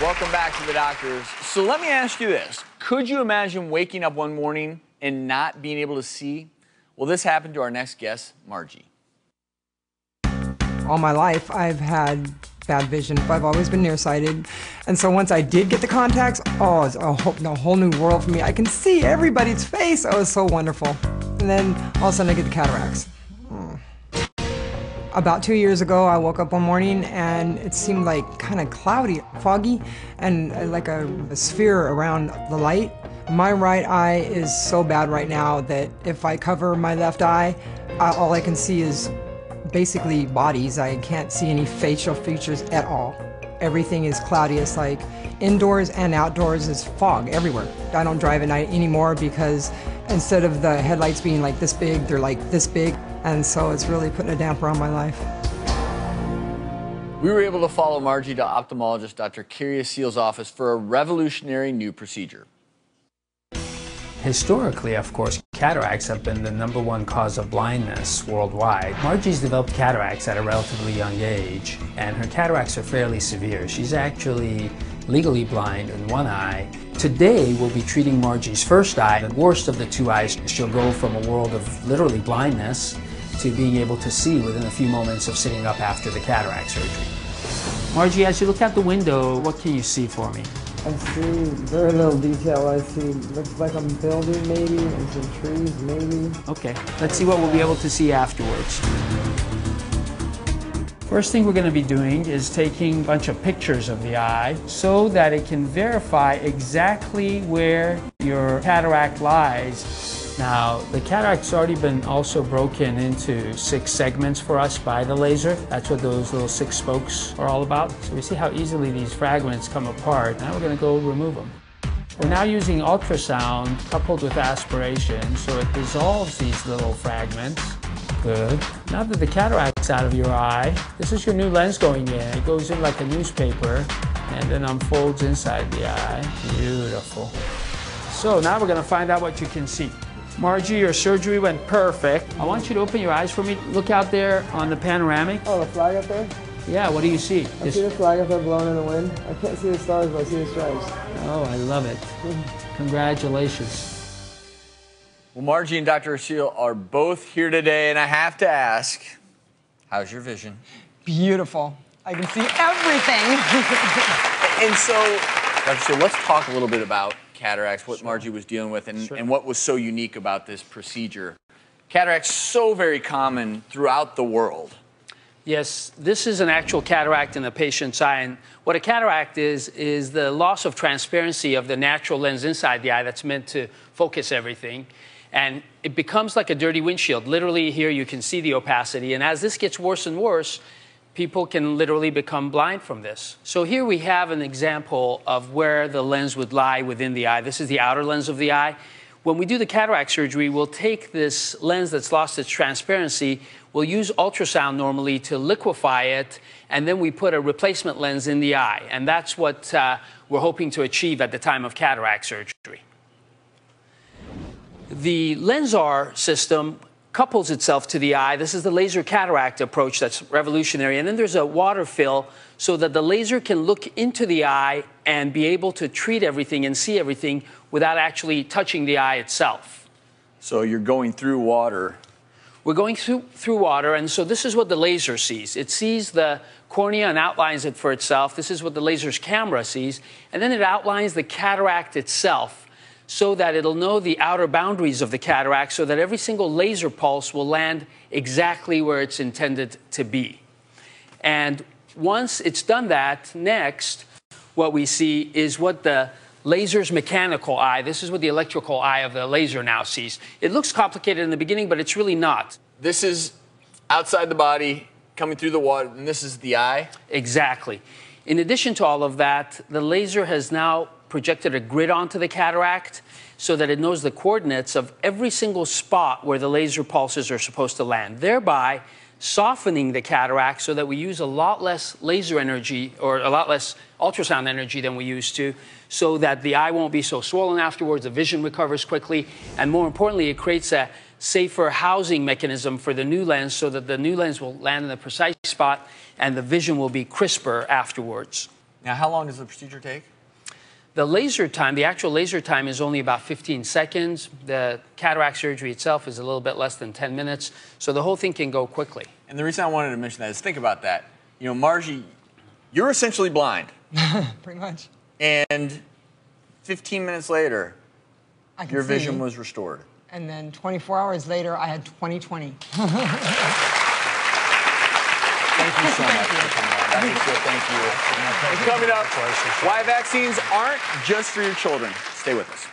Welcome back to the doctors. So let me ask you this. Could you imagine waking up one morning and not being able to see? Well, this happened to our next guest, Margie. All my life, I've had bad vision. I've always been nearsighted. And so once I did get the contacts, oh, it's a whole new world for me. I can see everybody's face. Oh, it was so wonderful. And then all of a sudden I get the cataracts. About 2 years ago, I woke up one morning and it seemed like kind of cloudy, foggy, and like a sphere around the light. My right eye is so bad right now that if I cover my left eye, all I can see is basically bodies. I can't see any facial features at all. Everything is cloudy. It's like indoors and outdoors is fog everywhere. I don't drive at night anymore because instead of the headlights being like this big, they're like this big. And so it's really putting a damper on my life. We were able to follow Margie to ophthalmologist Dr. Kerry Assill's office for a revolutionary new procedure. Historically, of course, cataracts have been the #1 cause of blindness worldwide. Margie's developed cataracts at a relatively young age, and her cataracts are fairly severe. She's actually legally blind in one eye. Today, we'll be treating Margie's first eye, the worst of the two eyes. She'll go from a world of literally blindness to being able to see within a few moments of sitting up after the cataract surgery. Margie, as you look out the window, what can you see for me? I see very little detail. I see, looks like a building maybe, and some trees maybe. Okay, let's see what we'll be able to see afterwards. First thing we're going to be doing is taking a bunch of pictures of the eye so that it can verify exactly where your cataract lies. Now, the cataract's already been also broken into 6 segments for us by the laser. That's what those little 6 spokes are all about. So we see how easily these fragments come apart. Now we're going to go remove them. We're now using ultrasound coupled with aspiration, so it dissolves these little fragments. Good. Now that the cataract's out of your eye, this is your new lens going in. It goes in like a newspaper and then unfolds inside the eye. Beautiful. So now we're going to find out what you can see. Margie, your surgery went perfect. I want you to open your eyes for me. Look out there on the panoramic. Oh, the flag up there? Yeah, what do you see? I see the flag up there blowing in the wind. I can't see the stars, but I see the stripes. Oh, I love it. Congratulations. Well, Margie and Dr. Assil are both here today, and I have to ask, how's your vision? Beautiful. I can see everything. And so, Dr. Assil, let's talk a little bit about cataracts, what Margie was dealing with, and what was so unique about this procedure. Cataracts so very common throughout the world. Yes, this is an actual cataract in the patient's eye. And what a cataract is the loss of transparency of the natural lens inside the eye that's meant to focus everything. And it becomes like a dirty windshield. Literally here you can see the opacity. And as this gets worse and worse, people can literally become blind from this. So here we have an example of where the lens would lie within the eye. This is the outer lens of the eye. When we do the cataract surgery, we'll take this lens that's lost its transparency, we'll use ultrasound normally to liquefy it, and then we put a replacement lens in the eye. And that's what we're hoping to achieve at the time of cataract surgery. The LENSAR system couples itself to the eye. This is the laser cataract approach that's revolutionary. And then there's a water fill so that the laser can look into the eye and be able to treat everything and see everything without actually touching the eye itself. So you're going through water. We're going through water, and so this is what the laser sees. It sees the cornea and outlines it for itself. This is what the laser's camera sees. And then it outlines the cataract itself, so that it'll know the outer boundaries of the cataract so that every single laser pulse will land exactly where it's intended to be. And once it's done that, next, what we see is what the laser's mechanical eye, this is what the electrical eye of the laser now sees. It looks complicated in the beginning, but it's really not. This is outside the body, coming through the water, and this is the eye? Exactly. In addition to all of that, the laser has now projected a grid onto the cataract so that it knows the coordinates of every single spot where the laser pulses are supposed to land, thereby softening the cataract so that we use a lot less laser energy or a lot less ultrasound energy than we used to, so that the eye won't be so swollen afterwards, the vision recovers quickly, and more importantly, it creates a safer housing mechanism for the new lens so that the new lens will land in the precise spot and the vision will be crisper afterwards. Now, how long does the procedure take? The laser time, the actual laser time is only about 15 seconds. The cataract surgery itself is a little bit less than 10 minutes. So the whole thing can go quickly. And the reason I wanted to mention that is think about that. You know, Margie, you're essentially blind. Pretty much. And 15 minutes later, your vision see. was restored. And then 24 hours later, I had 20/20. Thank you so much for coming on. Dr. Assil, thank you. Coming up, why vaccines aren't just for your children. Stay with us.